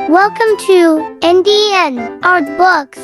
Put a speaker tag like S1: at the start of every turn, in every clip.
S1: Welcome to NDN Art Books.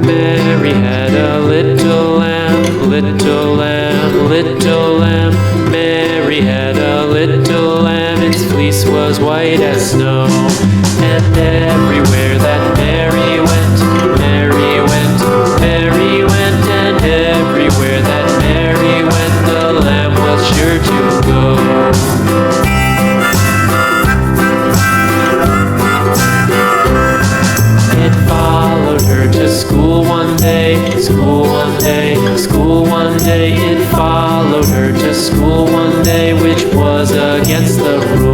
S2: Mary had a little lamb, little lamb, little lamb. Mary had a little lamb, its fleece was white as snow. And everywhere that Mary went, Mary went, Mary went. And everywhere that Mary went, the lamb was sure to go. It followed her to school one day, school one day, school one day. It followed her to school one day, which was against the rules.